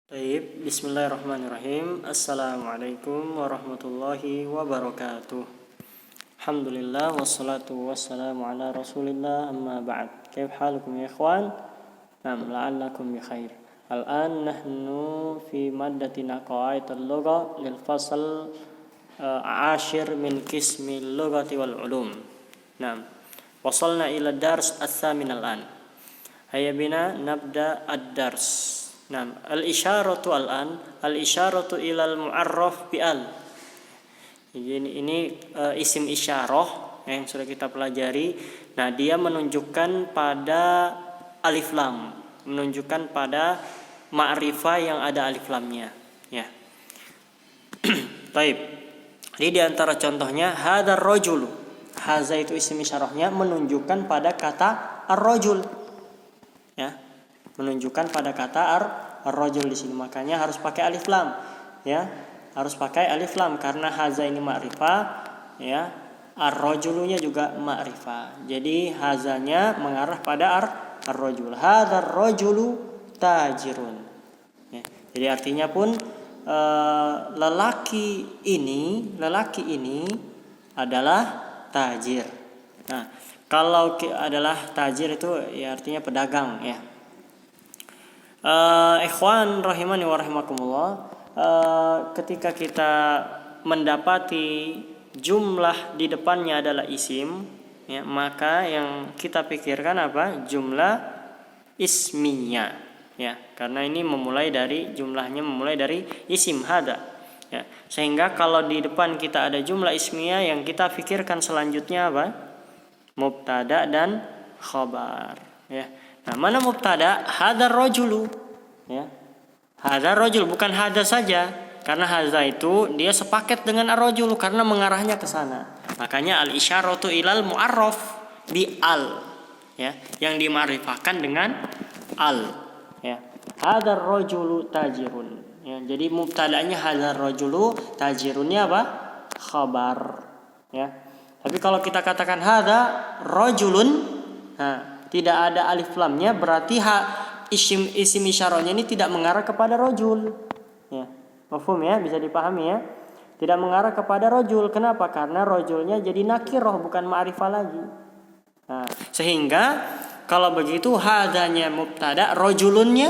Baik, bismillahirrahmanirrahim. Assalamualaikum warahmatullahi wabarakatuh. Alhamdulillah wassalatu wassalamu ala Rasulillah amma ba'd. Kaif halukum ya ikhwan? La'allakum bi khair. Al-an nahnu fi maddatina qawaid al-lugha lil fasl ashir min qismi al-lughati wal ulum. Wasalna ila dars ats-tsamin al-an. Hayya bina nabda ad-dars. Al-isyaratu al-isyaratu ilal mu'arraf bi al. Ini isim isyarah yang sudah kita pelajari. Nah, dia menunjukkan pada alif lam, menunjukkan pada ma'rifah yang ada alif lamnya, ya. Baik. Jadi di antara contohnya hadzal rajulu. Hadza itu isim isyarahnya menunjukkan pada kata ar-rajul. Ya. Menunjukkan pada kata ar-rajul di sini, makanya harus pakai alif lam, ya, harus pakai alif lam karena haza ini ma'rifah, ya, ar-rajulunya juga ma'rifah. Jadi hazanya mengarah pada ar-rajul. Hadzal rajulu tajirun. Ya, jadi artinya pun lelaki ini adalah tajir. Nah, kalau adalah tajir itu ya artinya pedagang, ya. Ikhwan rahimani wa rahimakumullah, ketika kita mendapati jumlah di depannya adalah isim, ya, maka yang kita pikirkan apa? Jumlah ismiyah, ya, karena ini jumlahnya memulai dari isim hada, ya, sehingga kalau di depan kita ada jumlah ismiyah, yang kita pikirkan selanjutnya apa? Mubtada dan khabar, ya. Nah, mana mubtada? Hadzal rajulu, ya. Hadzal rajul, bukan hadza saja, karena hadza itu dia sepaket dengan ar-rajul karena mengarahnya ke sana. Makanya al-isyaratu ilal mu'arraf bi al, ya, yang dimakrifahkan dengan al, ya. Hadzal rajulu tajirun, ya. Jadi mubtadanya hadzal rajulu, tajirunnya apa? Khabar, ya. Tapi kalau kita katakan hadza rajulun, nah, tidak ada alif lamnya, berarti isim isyarahnya ini tidak mengarah kepada rajul, ya. Mafhum, ya, bisa dipahami, ya. Tidak mengarah kepada rajul. Kenapa? Karena rajulnya jadi nakirah, bukan ma'rifah lagi. Nah, sehingga kalau begitu hadanya mubtada, rajulunnya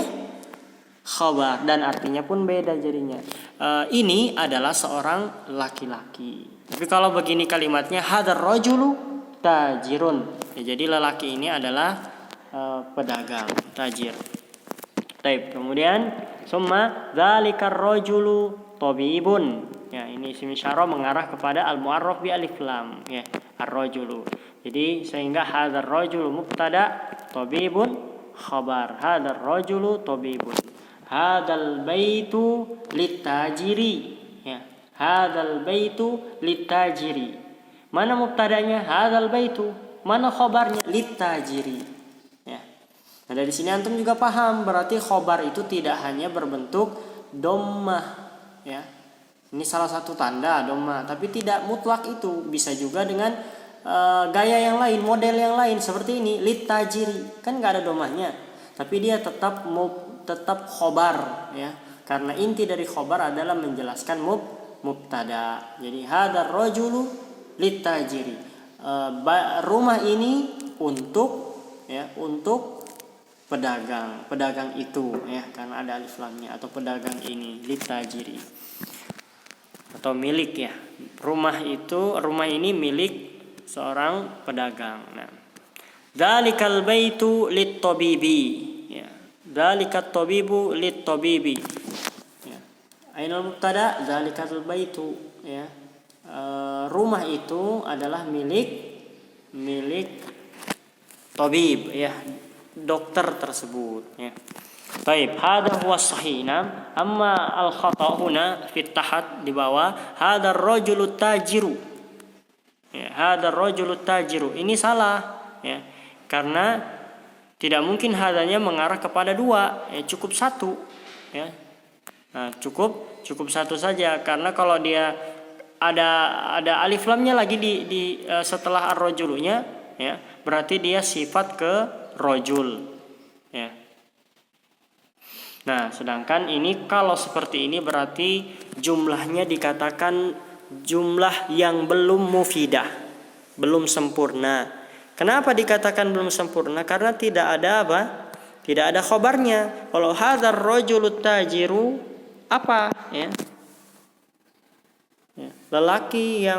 khabar, dan artinya pun beda jadinya. Ini adalah seorang laki-laki. Tapi kalau begini kalimatnya hadzal rajulu tajirun, ya, jadi lelaki ini adalah pedagang, tajir. Taib. Kemudian summa dzalikar rajulu tabibun, ya, ini isim isyarah mengarah kepada al-mu'arraf bi alif lam, ya, ar-rajulu. Jadi sehingga hadzal rajulu mubtada, tabibun khabar. Hadzal rajulu tabibun. Hadzal baitu litajiri, ya. Hadzal baitu litajiri. Mana mubtadanya? Hadzal baitu. Mana khabarnya? Litajiri, ya. Nah, dari sini antum juga paham, berarti khabar itu tidak hanya berbentuk dhammah, ya. Ini salah satu tanda dhammah, tapi tidak mutlak itu, bisa juga dengan gaya yang lain, model yang lain seperti ini, litajiri. Kan enggak ada dhammahnya, tapi dia tetap khabar, ya. Karena inti dari khabar adalah menjelaskan mubtada. Jadi hadzal rajulu litajiri, rumah ini untuk pedagang itu, ya, karena ada alif lamnya, atau pedagang ini litajiri, atau milik, ya. Rumah ini milik seorang pedagang. Nah, dzalikal baitu lit-tabibi, ya. Dzalikat tabibu lit-tabibi, ya. Ainal mubtada dzalikal baitu, ya. Rumah itu adalah milik tabib, ya, dokter tersebut, ya. Baik, hadza huwa sahih. Amma al-khata' huna fi tahat, di bawah hadzal rajulu tajiru, ya, hadzal rajulu tajiru, ini salah, ya, karena tidak mungkin hadzanya mengarah kepada dua, ya, cukup satu, ya. Nah, cukup satu saja, karena kalau dia ada alif lamnya lagi di setelah ar-rajulunya, ya, berarti dia sifat ke rajul, ya. Nah, sedangkan ini kalau seperti ini berarti jumlahnya dikatakan jumlah yang belum mufidah, belum sempurna. Kenapa dikatakan belum sempurna? Karena tidak ada apa? Tidak ada khobarnya. Kalau hadzal rajulut tajiru apa? Ya. Lelaki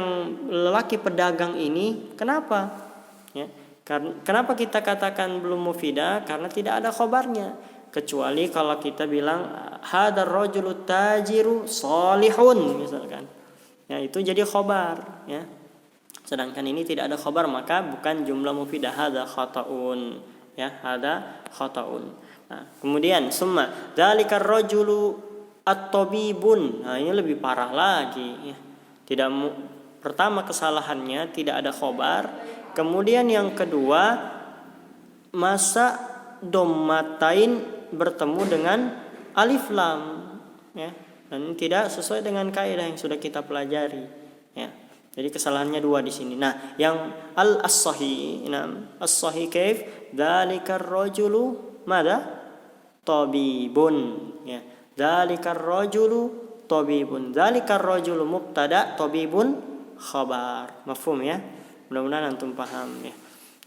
pedagang ini kenapa? Ya. Kenapa kita katakan belum mufidah? Karena tidak ada khobarnya. Kecuali kalau kita bilang hadzal rajulut tajiru shalihun misalkan. Ya, itu jadi khobar, ya. Sedangkan ini tidak ada khobar, maka bukan jumlah mufidah, hadza khata'un, ya, hadza khata'un. Nah, kemudian summa dzalikar rajulu at-tabibun. Nah, ini lebih parah lagi, ya. Pertama kesalahannya tidak ada khobar. Kemudian yang kedua, masa dommatain bertemu dengan alif lam, ya, dan tidak sesuai dengan kaidah yang sudah kita pelajari, ya. Jadi kesalahannya dua di sini. Nah, yang as-sahih, as-sahih kaif dzalikar rajulu mada tabibun, ya. Dzalikar rajulu tabibun. Dzalikar rajulu mubtada, tabibun khabar. Mafhum, ya? Mudah-mudahan antum paham, ya.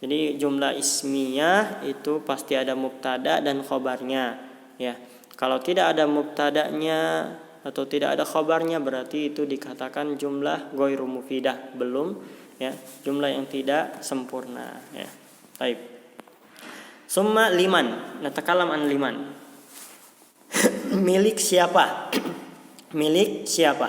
Jadi jumlah ismiyah itu pasti ada mubtada dan khobarnya, ya. Kalau tidak ada mubtadanya atau tidak ada khobarnya berarti itu dikatakan jumlah ghairu mufidah, belum, ya, jumlah yang tidak sempurna, ya. Baik. Summa liman, natakalam an liman. Milik siapa? Milik siapa?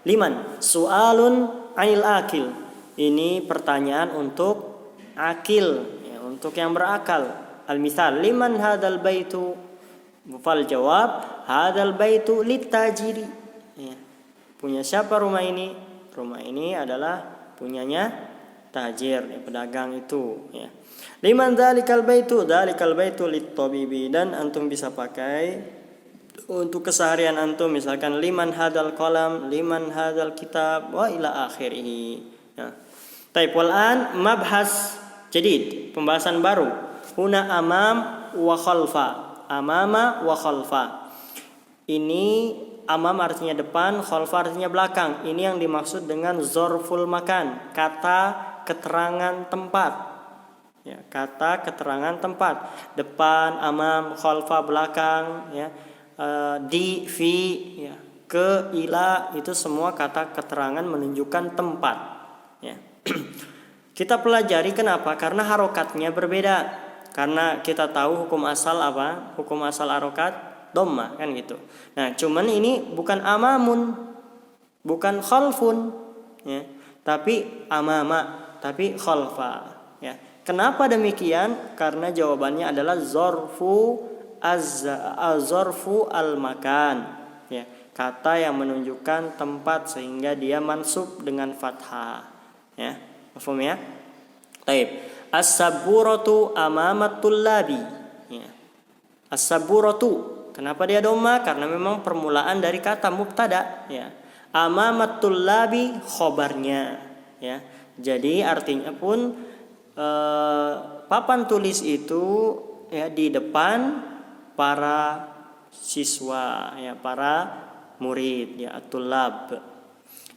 Liman su'alun anil akil. Ini pertanyaan untuk akil, ya, untuk yang berakal. Al-misal liman hadzal baitu, fal jawab hadzal baitu litajiri, ya. Punya siapa rumah ini? Rumah ini adalah punyanya tajir, ya, pedagang itu, ya. Liman dzalikal baitu lit-tabibi, dan antum bisa pakai untuk keseharian antum, misalkan liman hadzal qalam, liman hadzal kitab, wa ila akhirih, ya. Taib wal an mabhas jadid, pembahasan baru. Huna amam wa khalfa, amama wa khalfa. Ini amam artinya depan, khalfa artinya belakang. Ini yang dimaksud dengan zorful makan, kata keterangan tempat, ya, kata keterangan tempat. Depan, amam, khalfa belakang, ya. Di, fi, ya, ke, ila, itu semua kata keterangan menunjukkan tempat, ya. Kita pelajari kenapa? Karena harokatnya berbeda. Karena kita tahu hukum asal apa? Hukum asal harokat dhamma, kan gitu. Nah, cuman ini bukan amamun, bukan khalfun, ya, tapi amama, tapi khalfa, ya. Kenapa demikian? Karena jawabannya adalah zorfu al-makan, ya, kata yang menunjukkan tempat sehingga dia mansub dengan fathah, ya. Paham, ya? Taib. As-saburatu amamat tullabi, ya. As-saburatu, kenapa dia dhamma? Karena memang permulaan dari kata mubtada, ya. Amamat tullabi khobarnya, ya. Jadi artinya pun papan tulis itu, ya, di depan para siswa, ya, para murid, ya, at-tullab,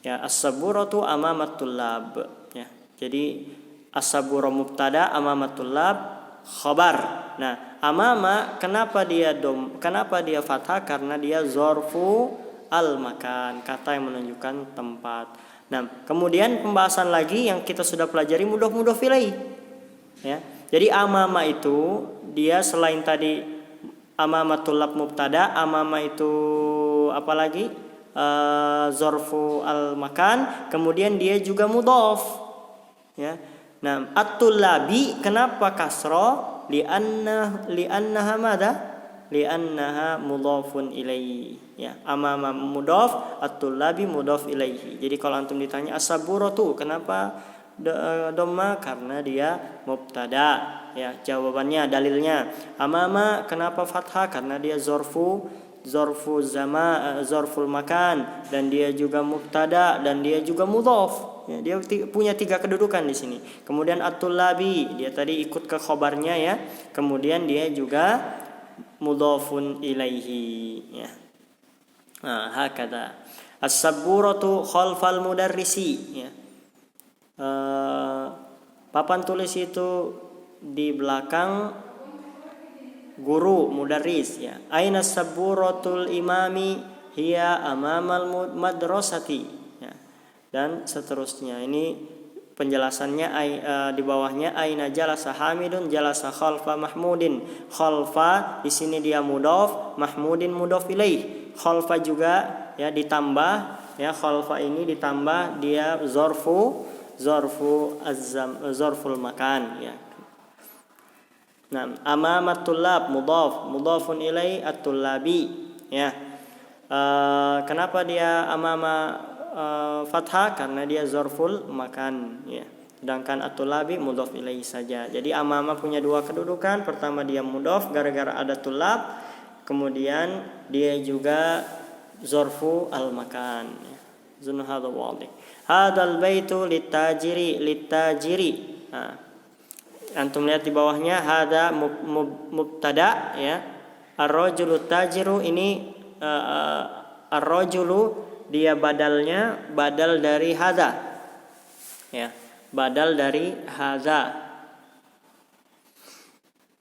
ya. As-saburatu amamat tullab, ya. Jadi as-sabura mubtada, amamat tullab khabar. Nah, amama kenapa dia fathah? Karena dia zorfu al-makan, kata yang menunjukkan tempat. Nah, kemudian pembahasan lagi yang kita sudah pelajari mudhof ilaih, ya. Jadi amama itu dia selain tadi amamatul lab mubtada, amama itu apa lagi? Zorfu al-makan, kemudian dia juga mudhof, ya. Nah, at-tullabi kenapa kasra? Li'annaha madza? Li'annaha mudhofun ilaihi, ya. Amama mudhof, at-tullabi mudhof ilaihi. Jadi kalau antum ditanya as-saburatu kenapa dhamma? Karena dia mubtada, ya. Jawabannya, dalilnya, amama kenapa fathah? Karena dia zorful makan, dan dia juga mubtada, dan dia juga mudhof, ya. Dia punya 3 kedudukan di sini. Kemudian at-tullabi, dia tadi ikut ke khobarnya, ya. Kemudian dia juga mudhafun ilaihi ya. Nah, hakada. As-sabburatu khalfal mudarrisi ya. Papan tulis itu di belakang guru mudarris ya. Aina sabburatul imami hiya amamal madrasati ya. Dan seterusnya. Ini penjelasannya di bawahnya aina jalasa Hamidun jalasa khalfa Mahmudin. Khalfa di sini dia mudhaf, Mahmudin mudhaf ilaih. Khalfa juga ya ditambah ya, khalfa ini ditambah dia zarful makan ya. Nah, amamat tullab mudhafun ilaih at-tullabi ya. Kenapa dia amama fathah? Karena dia zarful makan ya. Sedangkan at-tullabi mudhaf ilaihi saja. Jadi amama punya dua kedudukan. Pertama dia mudhaf gara-gara ada tullab. Kemudian dia juga zarfu al-makan ya. Zun hadha wadih. Hadzal baitu litajiri. Nah, antum lihat di bawahnya hadza mubtada ya. Ar-rajulu tajiru ini ar-rajulu dia badal dari hadza ya, badal dari hadza.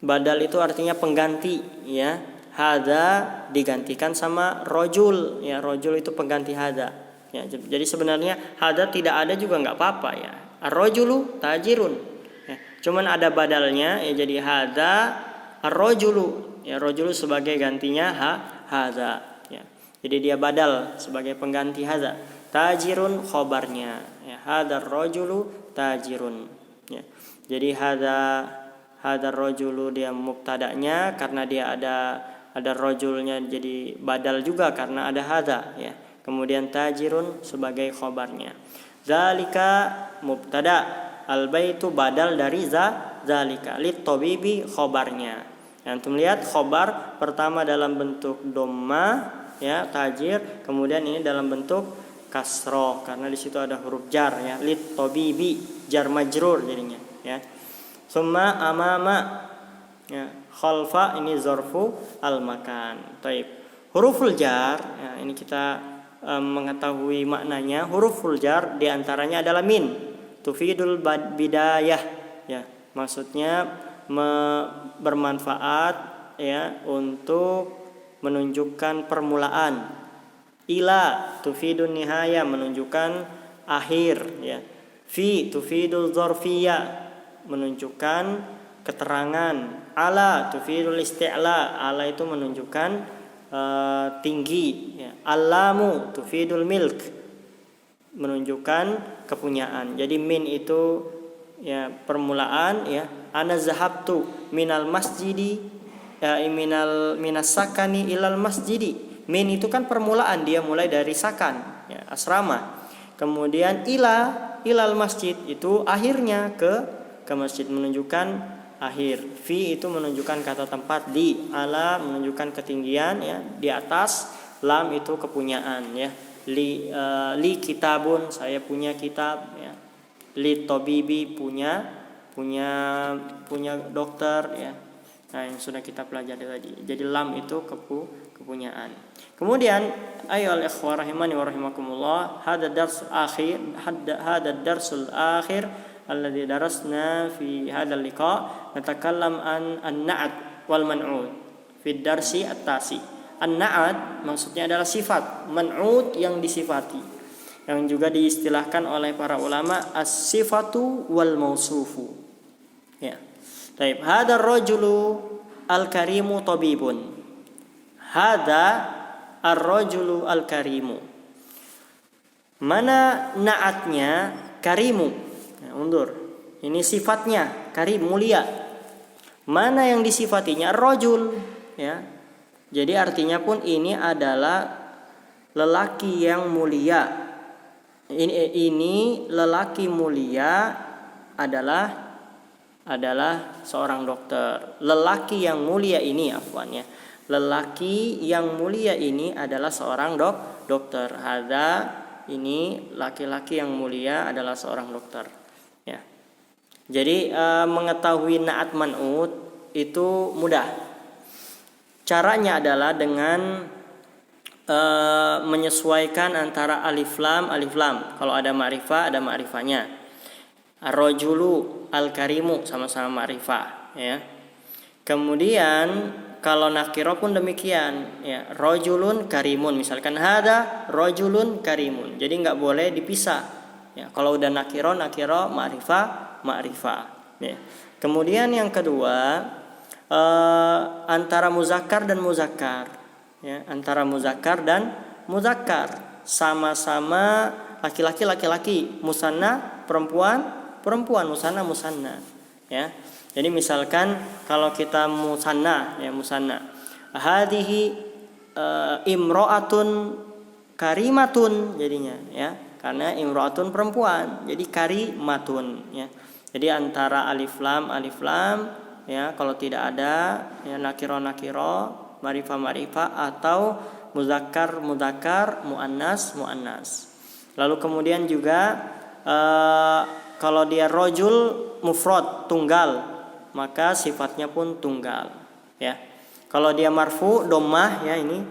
Badal itu artinya pengganti ya. Hadza digantikan sama rajul ya, rajul itu pengganti hadza ya. Jadi sebenarnya hadza tidak ada juga nggak apa-apa ya. Ar-rajulu tajirun ya. Cuman ada badalnya ya, jadi hadza ar-rajulu ya, rajulu sebagai gantinya hadza ya. Jadi dia badal sebagai pengganti hadza. Tajirun khobarnya ya, hadzal rajulu tajirun ya. Jadi hadzal rajulu dia mubtadanya karena dia ada rajulnya, jadi badal juga karena ada hadza ya. Kemudian tajirun sebagai khobarnya. Zalika mubtada, al baitu badal dari zalika, lit tabibi khobarnya. Antum lihat khobar pertama dalam bentuk dhamma ya, tajir, kemudian ini dalam bentuk kasroh karena di situ ada huruf jar ya, lit tabibi jar majrur jadinya ya. Summa amama ya, khalfa ini zarfu al makan. Taib. Huruful jar ya, ini kita mengetahui maknanya. Huruful jar diantaranya adalah min, tufidul bidayah ya, maksudnya bermanfaat ya untuk menunjukkan permulaan. Ila tufidun nihaya menunjukkan akhir ya. Fi tufidul dzarfiyah menunjukkan keterangan. Ala tufidul isti'la, ala itu menunjukkan tinggi ya. Alamu tufidul milk menunjukkan kepunyaan. Jadi min itu ya permulaan ya. Ana zahabtu minal masjidi ya, minas sakani ilal masjidi. Min itu kan permulaan, dia mulai dari sakan ya, asrama. Kemudian ilal masjid itu akhirnya ke masjid, menunjukkan akhir. Fi itu menunjukkan kata tempat, di ala menunjukkan ketinggian ya, di atas. Lam itu kepunyaan ya. Li kitabun, saya punya kitab ya. Li tabibi punya dokter ya. Nah, yang sudah kita pelajari tadi. Jadi lam itu kepunyaan. Kemudian ayyuhal ikhwah rahimani wa rahimakumullah, hada darsul akhir alladhi darasna fi hadzal liqa, natakallam an an-na'at wal man'ut fi darsi at-tasi. An-na'at maksudnya adalah sifat, man'ut yang disifati, yang juga diistilahkan oleh para ulama as-sifatu wal mausufu ya. Baik, hadzal rajulu al-karimu tabibun. Hadza ar-rajulu al-karimu. Mana naatnya karimu? Nah, undur. Ini sifatnya karim, mulia. Mana yang disifatinya rajul ya. Jadi artinya pun ini adalah lelaki yang mulia. Ini lelaki mulia adalah seorang dokter. Lelaki yang mulia ini afwan ya. Lelaki yang mulia ini adalah seorang dokter. Hadza ini laki-laki yang mulia adalah seorang dokter. Ya. Jadi mengetahui naat man'ut itu mudah. caranya adalah dengan menyesuaikan antara alif lam. Kalau ada ma'rifah, ada ma'rifahnya. Ar-rajulu, al-karimu, sama-sama ma'rifah, ya. Kemudian kalau nakiro pun demikian, ya. Rajulun karimun, misalkan hada rajulun karimun. Jadi nggak boleh dipisah. Ya, kalau udah nakiro, ma'rifah, ya. Kemudian yang kedua, antara muzakkar dan muzakkar. Ya, antara muzakkar dan muzakkar, sama-sama laki-laki, musanna perempuan, musanna, ya. Jadi misalkan kalau kita musanna, ya, musanna, hadhihi imro'atun karimatun jadinya, ya, karena imro'atun perempuan, jadi karimatun, ya. Jadi antara alif lam, ya, kalau tidak ada, ya, nakiro, ma'rifah, atau muzakkar, muannas. Lalu kemudian juga kalau dia rojul mufrad, tunggal, maka sifatnya pun tunggal, ya. Kalau dia marfu dhammah, ya, ini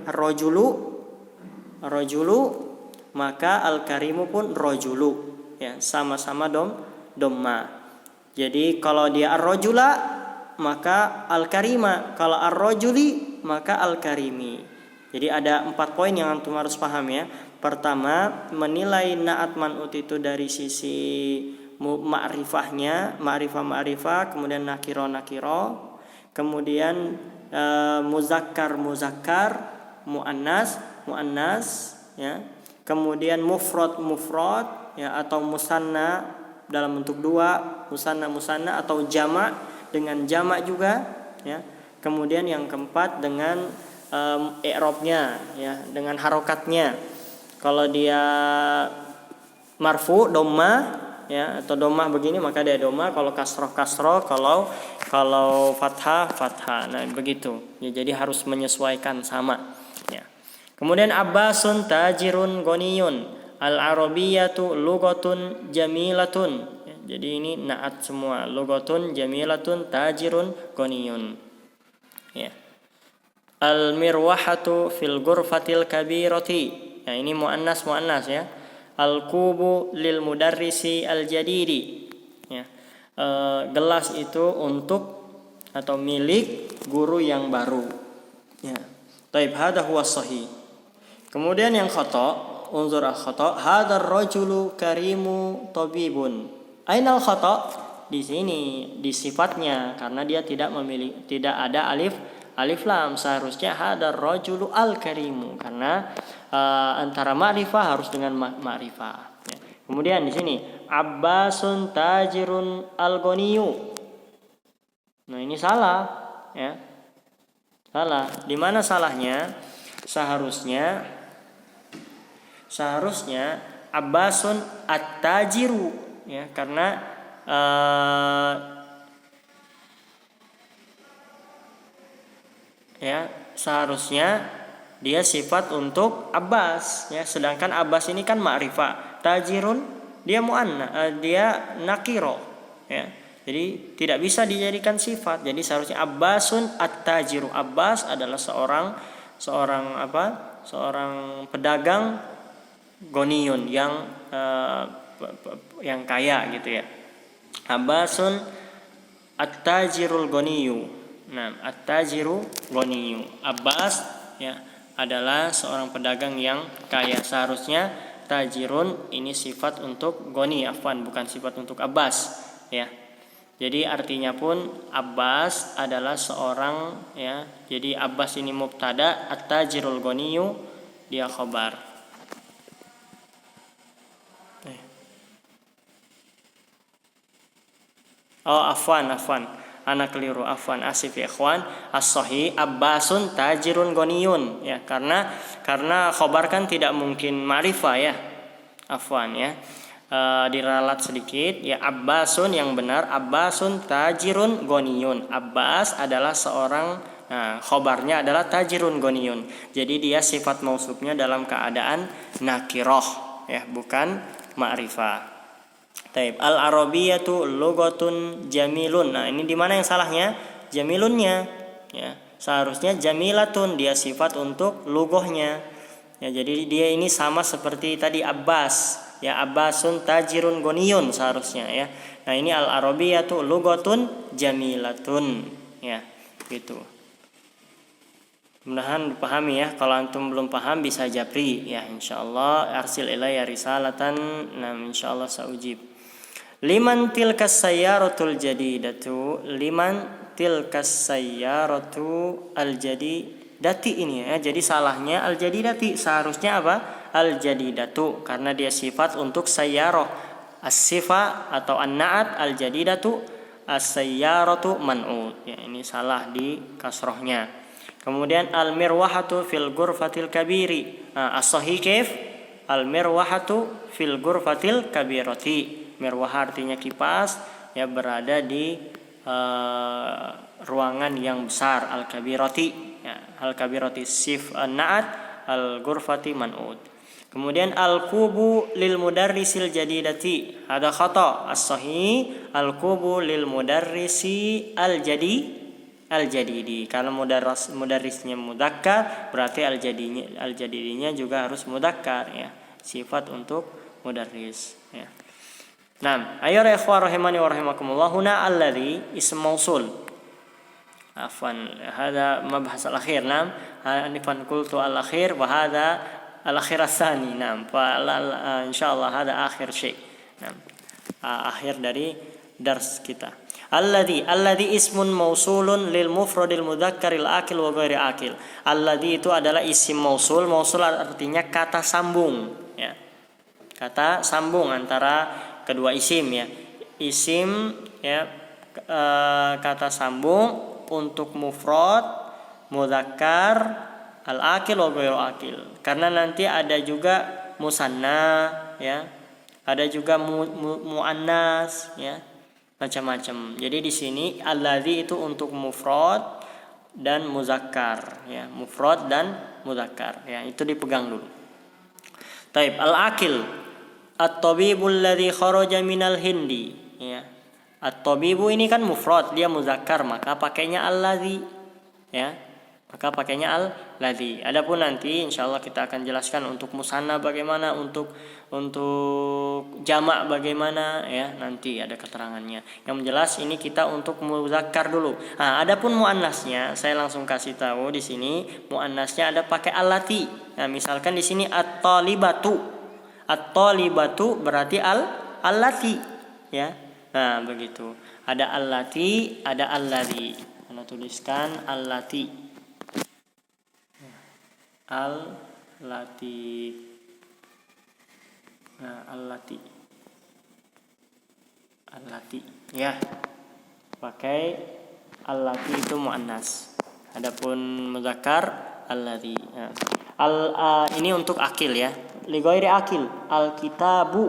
rojulu, maka al-karimu pun rojulu, ya, sama-sama dhammah. Jadi kalau dia ar-rojula, maka al-karima, kalau ar-rajuli maka al-karimi. Jadi ada 4 poin yang antum harus paham, ya. Pertama, menilai na'at man'ut itu dari sisi ma'rifahnya, ma'rifah, kemudian nakiro, kemudian muzakkar, muannas, ya. Kemudian mufrad, ya, atau musanna dalam bentuk 2, musanna, atau jamak dengan jamak juga, ya. Kemudian yang keempat dengan i'rabnya, ya, dengan harokatnya. Kalau dia marfu dhammah, ya, atau dhammah begini maka dia dhammah, kalau kasroh, kalau fathah. Nah, begitu. Ya, jadi harus menyesuaikan sama, ya. Kemudian abbasun tajirun ghaniyun, al-arabiyyatu lughatun jamilatun. Jadi ini naat semua, lughatun jamilatun tajirun ghaniyun, ya. Al-mirwahatu fil ghurfatil kabirati, ya, ini muannas, ya. Al-kubu lil mudarrisi al-jadidi, ya. Gelas itu untuk atau milik guru yang baru, ya. Taib, hadha huwa sahih. Kemudian yang khata', unzur al-khata', hadzal rajulu karimu tabibun. Ainal khata'? Di sini di sifatnya, karena dia tidak ada alif lam. Seharusnya hadzal rajulu al-karimu, karena antara ma'rifah harus dengan ma'rifah, ya. Kemudian di sini abbasun tajirun al-ghaniyu. Nah, ini salah, ya. Salah. Di mana salahnya? Seharusnya abbasun at-tajiru, ya, karena ya, seharusnya dia sifat untuk Abbas, ya. Sedangkan Abbas ini kan ma'rifah, tajirun dia dia nakiro, ya. Jadi tidak bisa dijadikan sifat. Jadi seharusnya Abbasun at-tajiru. Abbas adalah seorang pedagang ghaniyun yang kaya, gitu, ya. Abbasun at-tajirul ghaniyu. Nah, at-tajiru ghaniyu. Abbas, ya, adalah seorang pedagang yang kaya. Seharusnya tajirun ini sifat untuk ghani, bukan sifat untuk Abbas, ya. Jadi artinya pun Abbas adalah seorang, ya. Jadi Abbas ini mubtada, at-tajirul ghaniyu dia khabar. Oh, afwan. Anak keliru, asif, ya, ikhwan. As-sahih Abbasun tajirun ghaniyun, ya, karena khabar kan tidak mungkin ma'rifah, ya. Afwan, ya. Diralat sedikit, ya. Abbasun yang benar, Abbasun tajirun ghaniyun. Abbas adalah seorang, khabarnya adalah tajirun ghaniyun. Jadi dia sifat mausufnya dalam keadaan nakiroh, ya, bukan ma'rifah. Taib, al-arabiyyatu lughatun jamilun. Nah, ini di mana yang salahnya? Jamilunnya, ya. Seharusnya jamilatun, dia sifat untuk lugohnya. Ya, jadi dia ini sama seperti tadi Abbas. Ya, Abbasun tajirun goniyun seharusnya ya. Nah, ini al-arabiyatu lugatun jamilatun. Ya, gitu. Mudah-mudahan dipahami ya. Kalau antum belum paham bisa japri ya, insyaallah arsil ilayya risalatan. Nah, insyaallah saujib. Liman tilkas sayyaratul jadidatu, liman tilkas sayyaratu al jadidati ini ya. Jadi salahnya al jadidati, seharusnya apa? Al jadidatu, karena dia sifat untuk sayyarah. As-sifa atau an-na'at al jadidatu, as-sayyaratu man'ut. Ya, ini salah di kasrohnya. Kemudian al-mirwahatu fil ghurfatil kabiri. As-sahih kaif? Al-mirwahatu fil ghurfatil kabirati. Mirwah artinya kipas, ya, berada di ruangan yang besar. Al-kabirati, ya, al-kabirati sif an-na'at, al-ghurfati man'ut. Kemudian al-kubu lil mudarrisil jadidati. Ada khata. As-sahih al-kubu lil mudarrisi al-jadidi. Kalau mudarrisnya mudzakkar, berarti al-jadidinya juga harus mudzakkar ya. Sifat untuk mudarris ya. Nah, ayo ikhwan rahimani wa rahimakumullah, huna alladhi ism mausul. Afwan, hada mabhas al-akhir. Nam, anifan qultu al-akhir wa hada al-akhir ats-tsani. Nam, fa insyaallah hada akhir syai'. Nam, akhir dari dars kita. Alladhi ismun mausulun lil mufradil mudzakkaril akil wa ghairi akil. Alladhi itu adalah isim mausul. Mausul artinya kata sambung ya. Kata sambung antara kedua isim ya. Isim ya, kata sambung untuk mufrad, mudzakkar, al akil wa ghairu akil. Karena nanti ada juga musanna ya. Ada juga muannas ya. Macam-macam. Jadi di sini alladzi itu untuk mufrad dan muzakkar ya, mufrad dan muzakkar ya, itu dipegang dulu. Taib, al-akil at-tabibul ladzi kharaja minal hindi ya. At-tabibu ini kan mufrad, dia muzakkar, maka pakainya alladzi ya. Maka pakainya al-ladzi. Adapun nanti insyaallah kita akan jelaskan untuk musanna bagaimana, untuk jamak bagaimana ya, nanti ada keterangannya. Yang jelas ini kita untuk muzakkar dulu. Adapun muannasnya saya langsung kasih tahu di sini, muannasnya ada pakai allati. Nah, misalkan di sini at-talibatu. At-talibatu berarti allati ya. Nah, begitu. Ada allati, ada alladzi. Anda tuliskan allati. Al-lati. Nah, al-lati ya, pakai al-lati itu muannas. Adapun muzakkar al-lati. Nah, ini untuk akil ya. Li ghairi akil, al-kitabu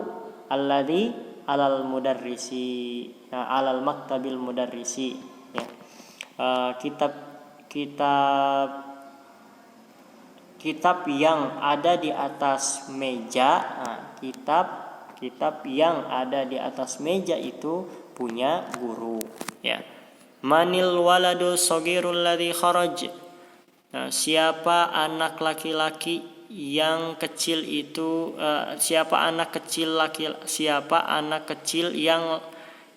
alladzi alal mudarrisi, alal maktabil mudarrisi ya. Kitab yang ada di atas meja. Kitab yang ada di atas meja itu punya guru ya. Manil waladu shagirul ladzi kharaj. Siapa anak laki-laki yang kecil itu, siapa anak kecil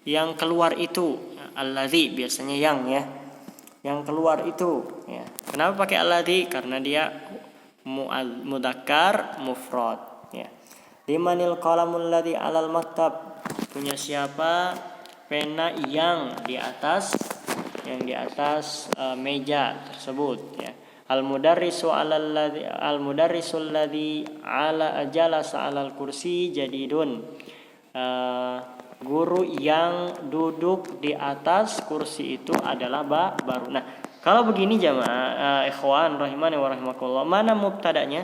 yang keluar itu. Alladzi biasanya yang ya. Yang keluar itu ya. Kenapa pakai alladzi? Karena dia mudzakkar mufrad ya. Limanil qalamul ladzi alal maktab. Punya siapa pena yang di atas meja tersebut ya. Al mudarrisul ladzi ala jalasa alal kursi jadidun. Guru yang duduk di atas kursi itu adalah baru. Nah, kalau begini jamaah ikhwan rahimani wa rahimakumullah, mana mubtada'nya?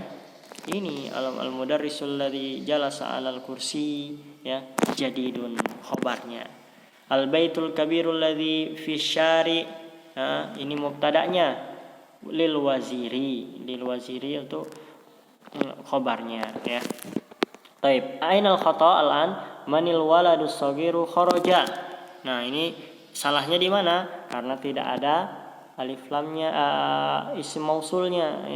Ini al-mudarrisul ladzi jalasa 'alal kursi ya, jadidun khabarnya. Al-baitul kabirul ladzi fi syari, ini mubtada'nya. Lil waziri itu khabarnya ya. Baik, ainal khata al-an? Manil waladus shagiru kharaja. Nah, ini salahnya di mana? Karena tidak ada alif lamnya isim mausulnya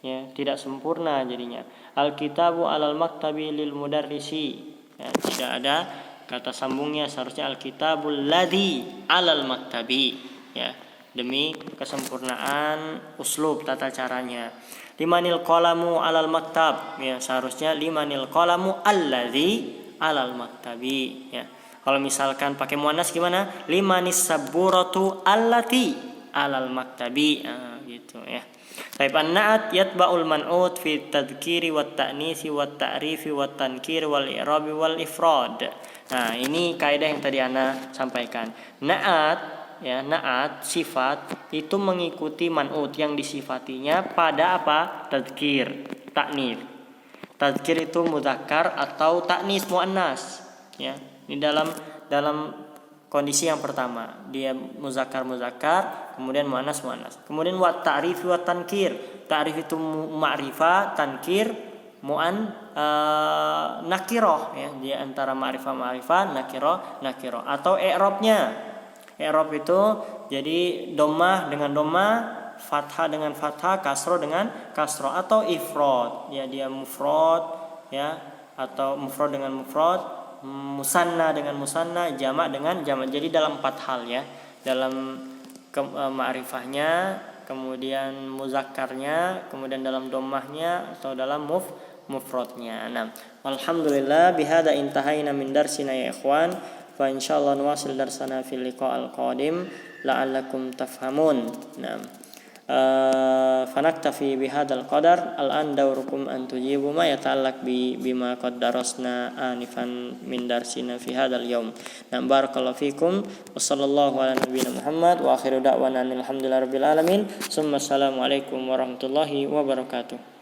ya tidak sempurna jadinya. Al-kitabu alal maktabi lil mudarrisi, ya, tidak ada kata sambungnya, seharusnya al-kitabul ladzi alal maktabi, ya, demi kesempurnaan uslub tata caranya. Limanil qalamu alal maktab, ya, seharusnya limanil qalamu alladzi alal maktabi, ya. Kalau misalkan pakai muannas gimana? Limanis saburatu allati alal maktabi, gitu ya. Taib an-na'at yatba'ul man'ut fi tadhkiri wat ta'nisi wat ta'rifi wat tankir wal i'rabi wal ifrad. Nah, ini kaidah yang tadi ana sampaikan. Na'at, ya, na'at sifat itu mengikuti man'ut yang disifatinya pada apa? Tadhkir, ta'nis. Tadhkir itu mudzakkar atau ta'nis muannas, ya. Ini dalam kondisi yang pertama, dia muzakkar, kemudian muannas. Kemudian wa ta'rif wa tankir. Ta'rif itu ma'rifah, tankir nakirah, ya. Dia antara ma'rifah, nakirah. Atau i'rabnya. I'rab itu jadi dhammah dengan dhammah, fathah dengan fathah, kasroh dengan kasroh, atau ifrad. Ya, dia mufrad, ya, atau mufrad dengan mufrad, musanna dengan musanna, jamak dengan jamak. Jadi dalam 4 hal, ya, dalam ma'rifahnya, kemudian muzakkarnya, kemudian dalam dhammahnya atau dalam mufradnya. Nah, alhamdulillah bihada intahaina min darsina ya ikhwan, fa insyaallah nuwasil darsana fil liqa'il qadim la'allakum tafhamun. Nah, fanaktafi bihadzal qadar. Al-an daurukum an tujibu ma yata'allaq bima qad darasna anifan min darsina fi hadzal yaum. Barakallahu fikum wa sallallahu ala nabiyyina Muhammad wa akhiru da'wana alhamdulillahi rabbil alamin. Assalamu alaikum warahmatullahi wabarakatuh.